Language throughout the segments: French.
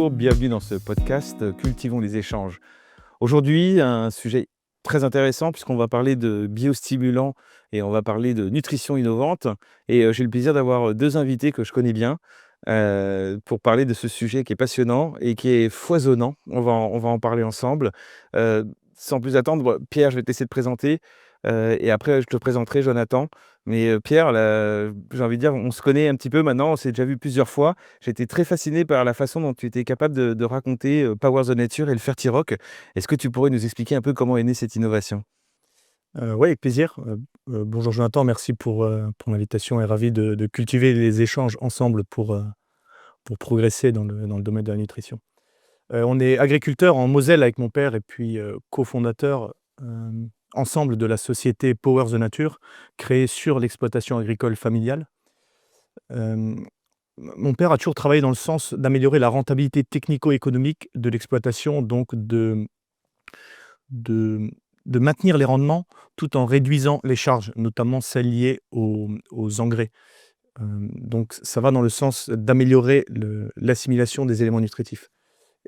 Bienvenue dans ce podcast Cultivons les échanges. Aujourd'hui, un sujet très intéressant puisqu'on va parler de biostimulants et on va parler de nutrition innovante. Et j'ai le plaisir d'avoir deux invités que je connais bien pour parler de ce sujet qui est passionnant et qui est foisonnant. On va en parler ensemble. Sans plus attendre, Pierre, je vais te laisser te présenter et après je te présenterai Jonathan. Mais Pierre, là, j'ai envie de dire, on se connaît un petit peu maintenant, on s'est déjà vu plusieurs fois. J'étais très fasciné par la façon dont tu étais capable de raconter Power the Nature et le Fertirock. Est-ce que tu pourrais nous expliquer un peu comment est née cette innovation? Ouais, avec plaisir. Bonjour Jonathan, merci pour l'invitation et ravi de cultiver les échanges ensemble pour progresser dans le domaine de la nutrition. On est agriculteur en Moselle avec mon père et puis cofondateur ensemble de la société Power the Nature, créée sur l'exploitation agricole familiale. Hem, Mon père a toujours travaillé dans le sens d'améliorer la rentabilité technico-économique de l'exploitation, donc de de maintenir les rendements tout en réduisant les charges, notamment celles liées aux engrais. Donc ça va dans le sens d'améliorer l'assimilation des éléments nutritifs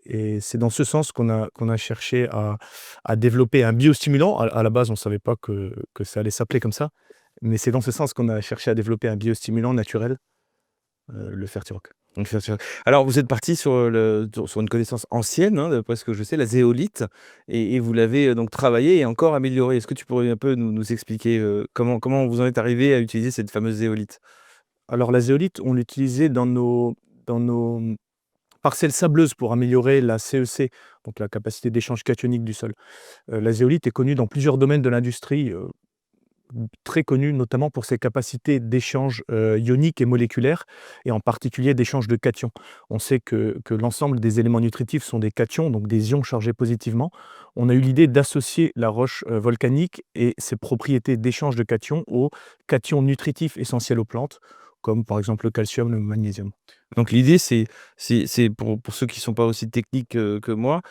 et c'est dans ce sens qu'on a cherché à développer un biostimulant. À la base, on ne savait pas que ça allait s'appeler comme ça, mais c'est dans ce sens qu'on a cherché à développer un biostimulant naturel, le Fertirock. Donc, alors, vous êtes parti sur une connaissance ancienne, hein, d'après ce que je sais, la zéolite, et vous l'avez donc travaillée et encore améliorée. Est-ce que tu pourrais un peu nous expliquer comment vous en êtes arrivé à utiliser cette fameuse zéolite? Alors la zéolite, on l'utilisait dans nos parcelles sableuses pour améliorer la CEC, donc la capacité d'échange cationique du sol. La zéolite est connue dans plusieurs domaines de l'industrie, très connue notamment pour ses capacités d'échange, ionique et moléculaire et en particulier d'échange de cations. On sait que l'ensemble des éléments nutritifs sont des cations, donc des ions chargés positivement. On a eu l'idée d'associer la roche, volcanique et ses propriétés d'échange de cations aux cations nutritifs essentiels aux plantes, comme par exemple le calcium, le magnésium. Donc l'idée, c'est pour ceux qui ne sont pas aussi techniques que moi,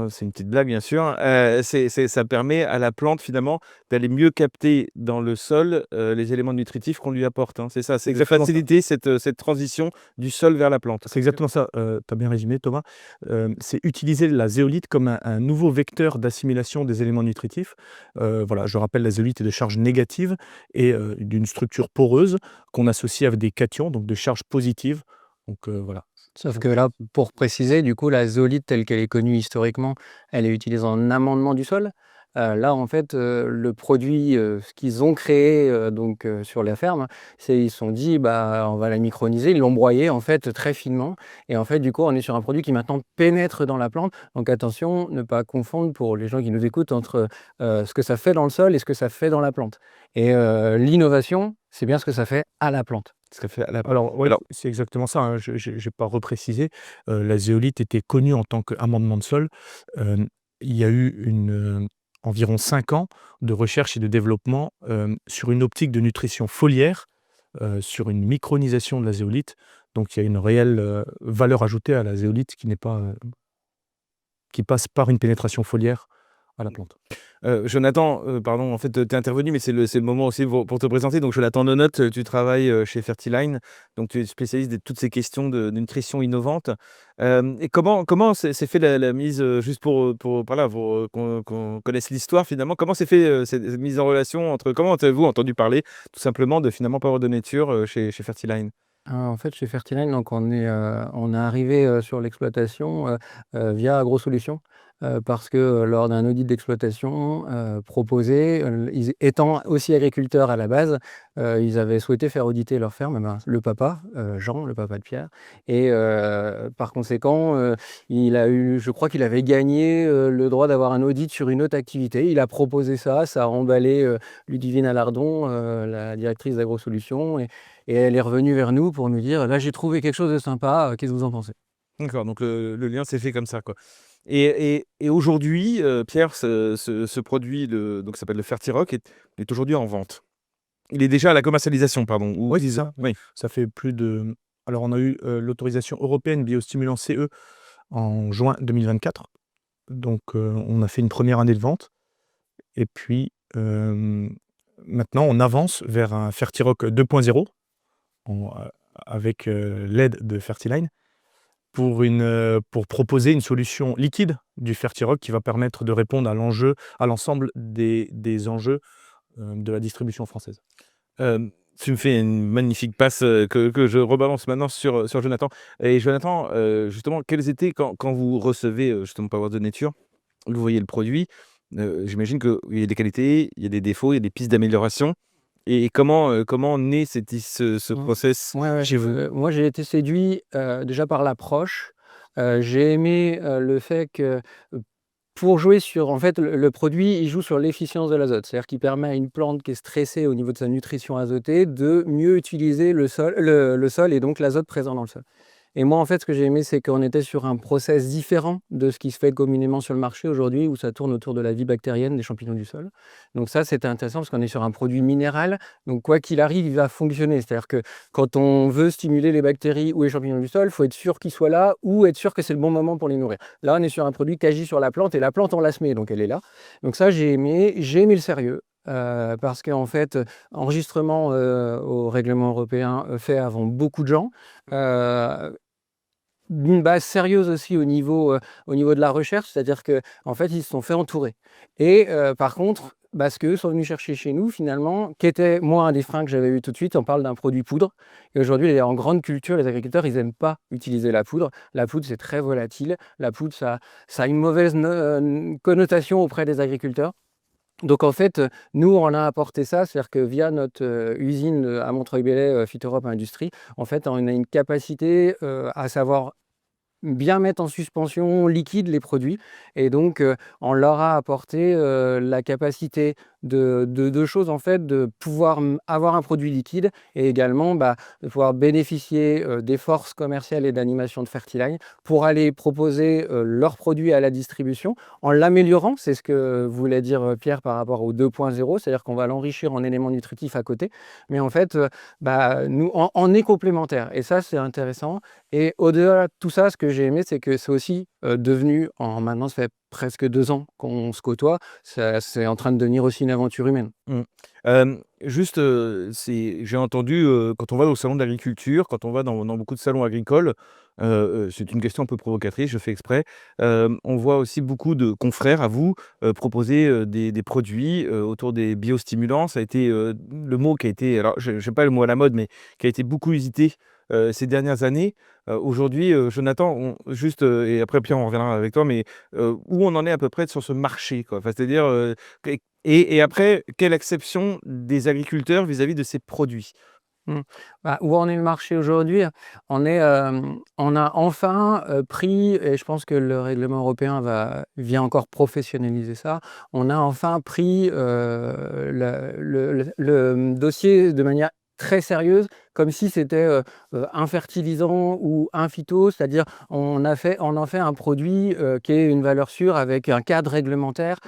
c'est une petite blague bien sûr, ça permet à la plante finalement d'aller mieux capter dans le sol, les éléments nutritifs qu'on lui apporte, hein, c'est ça? C'est C'est de exactement ça. faciliter cette transition du sol vers la plante. C'est exactement ça, tu as bien résumé Thomas. C'est utiliser la zéolite comme un nouveau vecteur d'assimilation des éléments nutritifs. Voilà, je rappelle, la zéolite est de charge négative et d'une structure poreuse qu'on associe avec des cations, donc de charge positive. Donc voilà. Sauf que là, pour préciser, du coup, la zeolite telle qu'elle est connue historiquement, elle est utilisée en amendement du sol. Là, en fait, le produit, ce qu'ils ont créé, sur la ferme, c'est ils se sont dit: «Bah, on va la microniser». Ils l'ont broyée, en fait, très finement et en fait, du coup, on est sur un produit qui maintenant pénètre dans la plante. Donc attention, ne pas confondre pour les gens qui nous écoutent entre, ce que ça fait dans le sol et ce que ça fait dans la plante et l'innovation, c'est bien ce que ça fait à la plante. Ce serait fait à la Alors ouais, alors c'est exactement ça, hein, je j'ai pas reprécisé. La zéolite était connue en tant qu'amendement de sol. Hem, il y a eu environ 5 ans de recherche et de développement, sur une optique de nutrition foliaire, sur une micronisation de la zéolite. Donc il y a une réelle, valeur ajoutée à la zéolite qui n'est pas, qui passe par une pénétration foliaire à la plante. Jonathan, pardon, en fait, tu es intervenu, mais c'est le moment aussi pour te présenter. Donc Jonathan Nonotte, tu travailles, chez Fertiline, donc tu es spécialiste de toutes ces questions de nutrition innovante. Et comment s'est fait la mise, juste pour voilà, qu'on connaisse l'histoire finalement, comment s'est fait, cette mise en relation entre comment avez-vous entendu parler tout simplement de finalement Power de Nature, chez Fertiline? En fait, chez Fertiline, donc on est arrivé, sur l'exploitation, via AgroSolutions, parce que, lors d'un audit d'exploitation, proposé, ils étant aussi agriculteurs à la base, ils avaient souhaité faire auditer leur ferme, le papa, Jean, le papa de Pierre et par conséquent, je crois qu'il avait gagné, le droit d'avoir un audit sur une autre activité. Il a proposé ça, ça a emballé, Ludivine Alardon, la directrice d'AgroSolutions et elle est revenue vers nous pour nous dire: «Là, j'ai trouvé quelque chose de sympa, qu'est-ce que vous en pensez?» D'accord, donc le lien s'est fait comme ça, quoi. Et aujourd'hui, Pierre, ce produit, donc ça s'appelle le Fertirock, est aujourd'hui en vente. Il est déjà à la commercialisation, pardon, ou Oui, c'est ça, oui. oui. Ça fait plus de Alors on a eu, l'autorisation européenne biostimulant CE en juin 2024. Donc on a fait une première année de vente et puis, maintenant on avance vers un Fertirock 2.0 en, avec, l'aide de Fertiline pour proposer une solution liquide du Fertirock qui va permettre de répondre à l'ensemble des enjeux de la distribution française. Tu me fais une magnifique passe que je rebalance maintenant sur Jonathan. Et Jonathan, justement, quels étaient, quand vous recevez justement Power de Nature, vous voyez le produit, j'imagine qu'il y a des qualités, il y a des défauts, il y a des pistes d'amélioration. Et comment naît ce Mmh. process Ouais, chez vous? moi j'ai été séduit, déjà par l'approche. J'ai aimé, le fait que, pour jouer sur en fait, le produit, il joue sur l'efficience de l'azote. C'est-à-dire qu'il permet à une plante qui est stressée au niveau de sa nutrition azotée de mieux utiliser le sol et donc l'azote présent dans le sol. Et moi, en fait, ce que j'ai aimé, c'est qu'on était sur un process différent de ce qui se fait communément sur le marché aujourd'hui, où ça tourne autour de la vie bactérienne des champignons du sol. Donc ça, c'était intéressant parce qu'on est sur un produit minéral. Donc quoi qu'il arrive, il va fonctionner. C'est-à-dire que quand on veut stimuler les bactéries ou les champignons du sol, il faut être sûr qu'ils soient là ou être sûr que c'est le bon moment pour les nourrir. Là, on est sur un produit qui agit sur la plante et la plante, on la semet, donc elle est là. Donc ça, j'ai aimé le sérieux. Parce qu'en fait, enregistrement au règlement européen fait avant beaucoup de gens. D'une base sérieuse aussi au niveau de la recherche, c'est-à-dire qu'en fait, ils se sont fait entourer. Et par contre, ce qu'eux sont venus chercher chez nous, finalement, qui était, moi, un des freins que j'avais eu tout de suite, on parle d'un produit poudre. Et aujourd'hui, il est en grande culture, les agriculteurs, ils n'aiment pas utiliser la poudre. La poudre, c'est très volatile. La poudre, ça a une mauvaise connotation auprès des agriculteurs. Donc en fait, nous, on a apporté ça, c'est-à-dire que via notre usine à Montreuil-Bellay, Phytorop Industrie, en fait, on a une capacité à savoir bien mettre en suspension liquide les produits et donc on leur a apporté la capacité de 2 choses en fait, de pouvoir avoir un produit liquide et également de pouvoir bénéficier des forces commerciales et d'animation de Fertiline pour aller proposer leurs produits à la distribution en l'améliorant. C'est ce que voulait dire Pierre par rapport au 2.0, c'est-à-dire qu'on va l'enrichir en éléments nutritifs à côté. Mais en fait, nous, on est complémentaires et ça, c'est intéressant. Et au-delà de tout ça, ce que j'ai aimé, c'est que c'est aussi devenu, maintenant ça fait presque 2 ans qu'on se côtoie, c'est en train de devenir aussi une aventure humaine. Mmh. Juste, j'ai entendu, quand on va au salon de l'agriculture, quand on va dans beaucoup de salons agricoles, c'est une question un peu provocatrice, je fais exprès, on voit aussi beaucoup de confrères à vous, proposer, des produits, autour des biostimulants. Ça a été, le mot qui a été, alors je j'aime pas le mot à la mode, mais qui a été beaucoup usité, ces dernières années. Aujourd'hui, Jonathan, et après Pierre, on reviendra avec toi, mais, où on en est à peu près sur ce marché, quoi? Enfin, c'est-à-dire, et après, quelle acception des agriculteurs vis-à-vis de ces produits? Mmh. Où en est le marché aujourd'hui? On a enfin, pris et je pense que le règlement européen vient encore professionnaliser ça. On a enfin pris, le dossier de manière très sérieuse, comme si c'était, un fertilisant ou un phyto. C'est-à-dire on en fait un produit, qui est une valeur sûre avec un cadre réglementaire,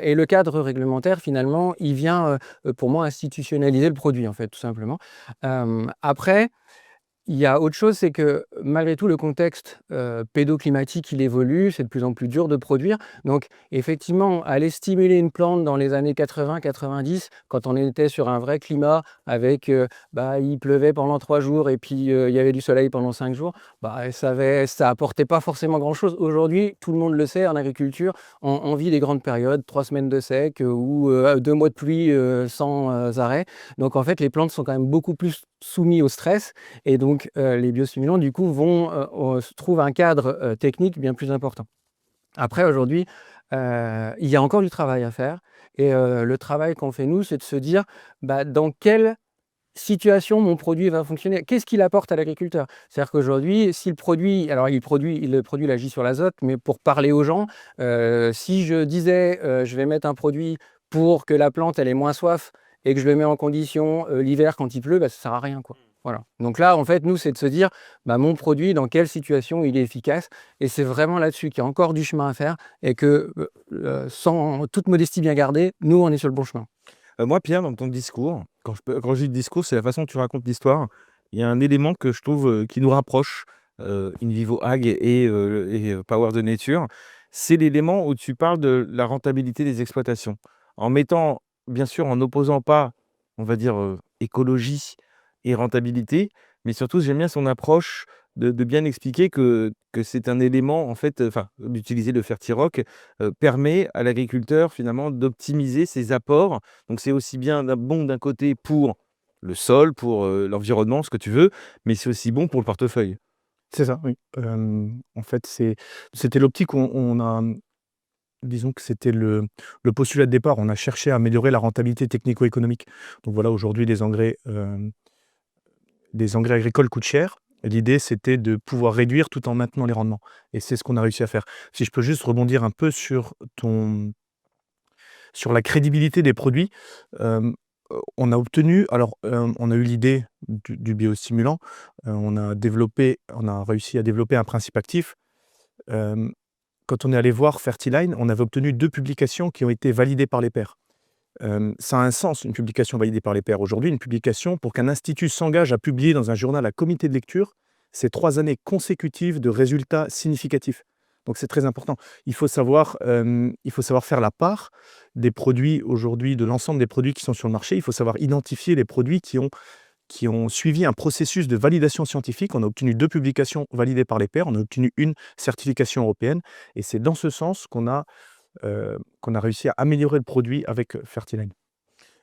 et le cadre réglementaire finalement, il vient, pour moi institutionnaliser le produit en fait, tout simplement. Après, il y a autre chose, c'est que malgré tout le contexte, pédoclimatique, il évolue, c'est de plus en plus dur de produire. Donc effectivement, aller stimuler une plante dans les années 80-90, quand on était sur un vrai climat avec, il pleuvait pendant 3 jours et puis, il y avait du soleil pendant 5 jours, ça apportait pas forcément grand-chose. Aujourd'hui, tout le monde le sait, en agriculture, on vit des grandes périodes, 3 semaines de sec, ou 2 mois de pluie, sans arrêt. Donc en fait, les plantes sont quand même beaucoup plus soumises au stress et donc les biostimulants du coup se trouvent un cadre technique bien plus important. Après aujourd'hui, il y a encore du travail à faire et le travail qu'on fait nous, c'est de se dire, dans quelle situation mon produit va fonctionner? Qu'est-ce qu'il apporte à l'agriculteur? C'est-à-dire qu'aujourd'hui, si le produit alors le produit il agit sur l'azote, mais pour parler aux gens, si je disais, je vais mettre un produit pour que la plante elle ait moins soif et que je le mets en condition, l'hiver quand il pleut, ça sert à rien, quoi. Voilà. Donc là, en fait, nous, c'est de se dire, mon produit, dans quelle situation il est efficace? Et c'est vraiment là-dessus qu'il y a encore du chemin à faire et que, sans toute modestie bien gardée, nous, on est sur le bon chemin. Moi, Pierre, dans ton discours, quand je dis discours, c'est la façon dont tu racontes l'histoire. Il y a un élément que je trouve, qui nous rapproche, In Vivo Ag et Power de Nature. C'est l'élément où tu parles de la rentabilité des exploitations. En mettant, bien sûr, en n'opposant pas, on va dire, écologie et rentabilité, mais surtout, j'aime bien son approche de bien expliquer que c'est un élément, en fait, enfin, d'utiliser le Fertirock, permet à l'agriculteur, finalement, d'optimiser ses apports. Donc c'est aussi bien bon d'un côté pour le sol, pour, l'environnement, ce que tu veux, mais c'est aussi bon pour le portefeuille. C'est ça, oui. En fait, c'était l'optique où on a, disons que c'était le postulat de départ. On a cherché à améliorer la rentabilité technico-économique. Donc voilà, aujourd'hui, les engrais agricoles coûtent cher. L'idée, c'était de pouvoir réduire tout en maintenant les rendements et c'est ce qu'on a réussi à faire. Si je peux juste rebondir un peu sur la crédibilité des produits, on a obtenu on a eu l'idée du biostimulant, on a réussi à développer un principe actif. Hem, Quand on est allé voir Fertiline, on avait obtenu 2 publications qui ont été validées par les pairs. Ça a un sens, une publication validée par les pairs. Aujourd'hui, une publication, pour qu'un institut s'engage à publier dans un journal à comité de lecture, c'est 3 années consécutives de résultats significatifs. Donc c'est très important. Il faut savoir faire la part des produits aujourd'hui, de l'ensemble des produits qui sont sur le marché. Il faut savoir identifier les produits qui ont suivi un processus de validation scientifique. On a obtenu 2 publications validées par les pairs, on a obtenu une certification européenne et c'est dans ce sens qu'on a réussi à améliorer le produit avec, Fertiline.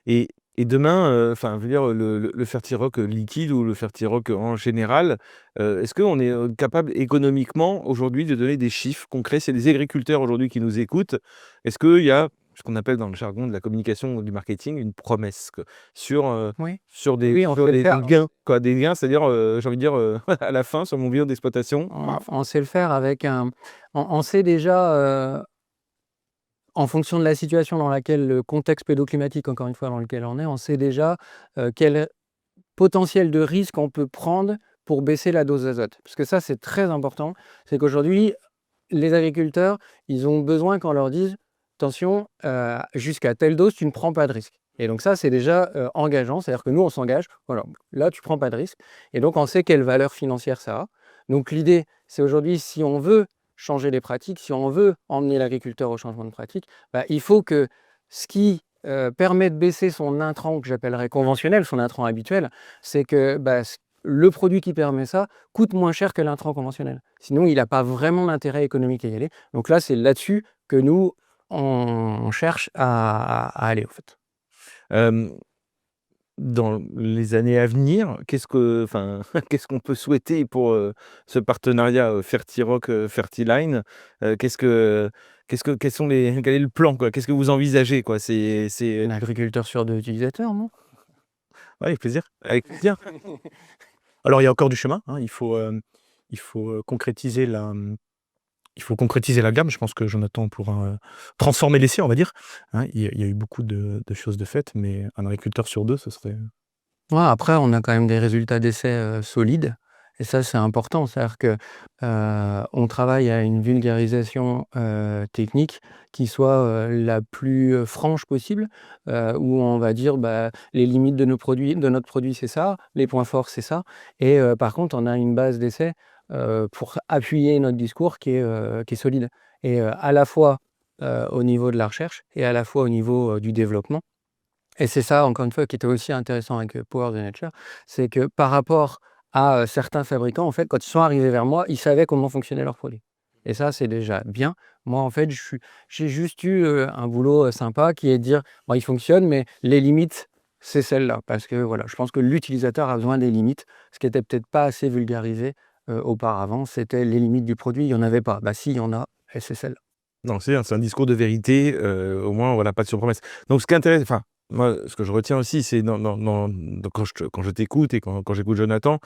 Et demain, enfin, je veux dire, le Fertirock, liquide ou le Fertirock en général, est-ce qu'on est, capable économiquement aujourd'hui de donner des chiffres concrets? C'est des agriculteurs aujourd'hui qui nous écoutent. Est-ce qu'il y a ce qu'on appelle dans le jargon de la communication, du marketing, une promesse quoi, sur, Oui, sur des oui, on sait le faire. gains quoi, des gains, c'est-à-dire, j'ai envie de dire, à la fin sur mon bilan d'exploitation, On sait le faire avec on sait déjà, en fonction de la situation dans laquelle le contexte pédoclimatique, encore une fois, dans lequel on sait déjà, quel potentiel de risque on peut prendre pour baisser la dose d'azote. Parce que ça, c'est très important. C'est qu'aujourd'hui, les agriculteurs, ils ont besoin qu'on leur dise: «Attention, jusqu'à telle dose, tu ne prends pas de risque». Et donc ça, c'est déjà, engageant. C'est-à-dire que nous, on s'engage, voilà, là, tu prends pas de risque et donc on sait quelle valeur financière ça a. Donc l'idée, c'est aujourd'hui, si on veut changer les pratiques, si on veut emmener l'agriculteur au changement de pratique, bah, il faut que ce qui, permet de baisser son intrant, que j'appellerais conventionnel, son intrant habituel, c'est que, bah, le produit qui permet ça coûte moins cher que l'intrant conventionnel. Sinon, il n'a pas vraiment d'intérêt économique à y aller. Donc là, c'est là-dessus que nous, on cherche à aller, au fait. hem dans les années à venir, enfin, qu'est-ce qu'on peut souhaiter pour, ce partenariat, Fertirock, Fertiline? Quels sont les quel est le plan, quoi? Qu'est-ce que vous envisagez, quoi? Un agriculteur sur 2 utilisateurs, non? Ouais, avec plaisir, avec plaisir. Alors il y a encore du chemin, hein, il faut concrétiser la gamme. Je pense que Jonathan pourra, transformer l'essai, on va dire, hein. Il y a eu beaucoup de choses de faites, mais un agriculteur sur 2, ce serait Ouais, après, on a quand même des résultats d'essais, solides et ça, c'est important. C'est-à-dire que, on travaille à une vulgarisation, technique qui soit, la plus, franche possible, où on va dire, bah, les limites de notre produit, c'est ça, les points forts, c'est ça et par contre, on a une base d'essais, pour appuyer notre discours qui est solide et à la fois, au niveau de la recherche et à la fois au niveau, du développement. Et c'est ça, encore une fois, qui était aussi intéressant avec, Power the Nature, c'est que par rapport à, certains fabricants, en fait, quand ils sont arrivés vers moi, ils savaient comment fonctionnait leur produit. Et ça, c'est déjà bien. Moi, en fait, j'ai juste eu, un boulot, sympa qui est de dire: «Bon, il fonctionne, mais les limites, c'est celle-là». Parce que voilà, je pense que l'utilisateur a besoin des limites, ce qui était peut-être pas assez vulgarisé, auparavant, c'était les limites du produit, il y en avait pas. Bah si, il y en a et c'est celle-là. Non, c'est un discours de vérité, au moins, voilà, pas de surpromesse. Donc ce qui intéresse enfin, moi, ce que je retiens aussi, c'est quand je t'écoute et quand j'écoute Jonathan,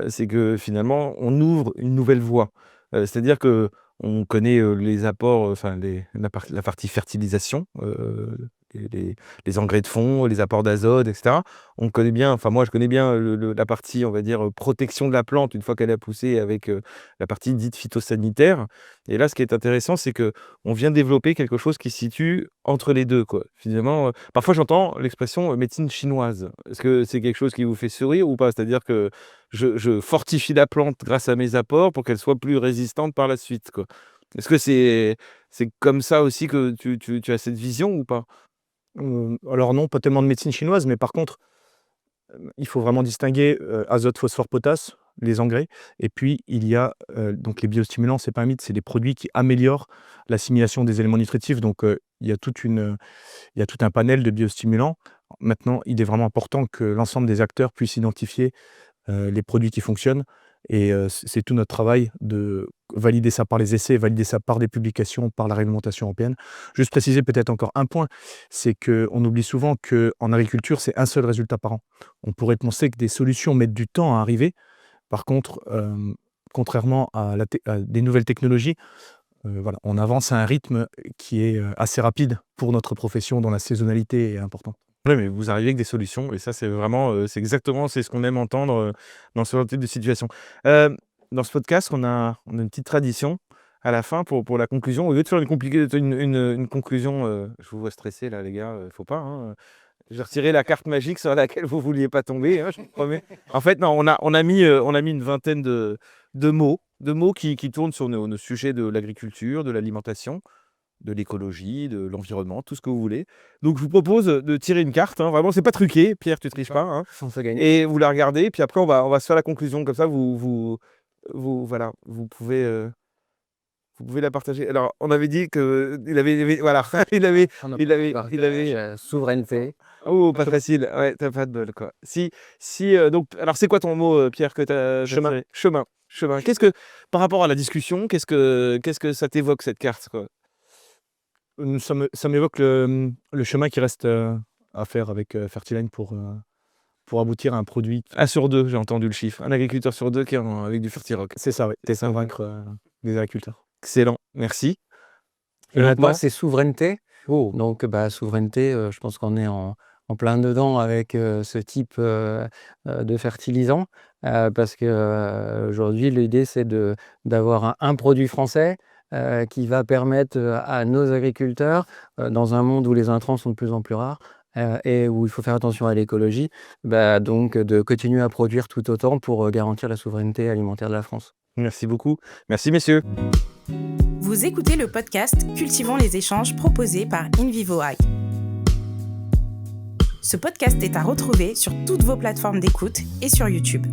c'est que finalement, on ouvre une nouvelle voie. C'est-à-dire qu'on connaît, les apports, enfin la partie fertilisation, les engrais de fond, les apports d'azote et cetera. On connaît bien, enfin moi je connais bien la partie, on va dire, protection de la plante une fois qu'elle a poussé avec, la partie dite phytosanitaire et là, ce qui est intéressant, c'est que on vient développer quelque chose qui se situe entre les 2 quoi. Finalement, parfois j'entends l'expression, médecine chinoise. Est-ce que c'est quelque chose qui vous fait sourire ou pas? C'est-à-dire que je fortifie la plante grâce à mes apports pour qu'elle soit plus résistante par la suite, quoi. Est-ce que c'est comme ça aussi que tu as cette vision ou pas? alors non, pas tellement de médecine chinoise, mais par contre, il faut vraiment distinguer, azote, phosphore, potasse. les engrais. Et puis, il y a donc les biostimulants, c'est pas un mythe, c'est des produits qui améliorent l'assimilation des éléments nutritifs. Donc, il y a tout un panel de biostimulants. Maintenant, il est vraiment important que l'ensemble des acteurs puissent identifier les produits qui fonctionnent. Et c'est tout notre travail de valider ça par les essais, valider ça par des publications, par la réglementation européenne. Juste préciser peut-être encore un point, c'est qu'on oublie souvent qu'en agriculture, c'est un seul résultat par an. On pourrait penser que des solutions mettent du temps à arriver. Par contre, contrairement à des nouvelles technologies, voilà, on avance à un rythme qui est assez rapide pour notre profession, dont la saisonnalité est importante. Oui, mais vous arrivez avec des solutions et ça, c'est vraiment, c'est ce qu'on aime entendre dans ce type de situation. Dans ce podcast, on a une petite tradition à la fin pour la conclusion. Au lieu de faire une conclusion, je vous vois stressé là, les gars, faut pas. Hein. Je vais retirer la carte magique sur laquelle vous vouliez pas tomber, hein, je vous promets. En fait, non, on a mis une vingtaine de mots qui tournent sur nos sujets de l'agriculture, de l'alimentation, de l'écologie, de l'environnement, tout ce que vous voulez. Donc, je vous propose de tirer une carte. Hein. Vraiment, c'est pas truqué. Pierre, tu triches pas. Hein. On peut gagner. Et vous la regardez. Puis après, on va se faire la conclusion. Comme ça, voilà, vous pouvez la partager. Alors, on avait dit voilà, il avait. Souveraineté. Oh, pas facile. Ouais, t'as pas de bol, quoi. Donc, alors, c'est quoi ton mot, Pierre, que t'as Chemin. Chemin. Par rapport à la discussion, qu'est-ce que ça t'évoque, cette carte, quoi? Ça m'évoque le chemin qui reste à faire avec Fertiline pour aboutir à un produit. 1 sur 2, j'ai entendu le chiffre. Un agriculteur sur 2 qui est avec du Fertirock. C'est ça, oui. C'est ça. Convaincre les agriculteurs. Excellent, merci. Et donc, Maintenant, moi, c'est souveraineté. Donc, souveraineté, je pense qu'on est en plein dedans avec ce type de fertilisant. Parce que aujourd'hui, l'idée, c'est d'avoir un produit français qui va permettre à nos agriculteurs, dans un monde où les intrants sont de plus en plus rares et où il faut faire attention à l'écologie, donc de continuer à produire tout autant pour garantir la souveraineté alimentaire de la France. merci beaucoup. Merci, messieurs. Vous écoutez le podcast Cultivons les échanges proposé par InVivo Ag. Ce podcast est à retrouver sur toutes vos plateformes d'écoute et sur YouTube.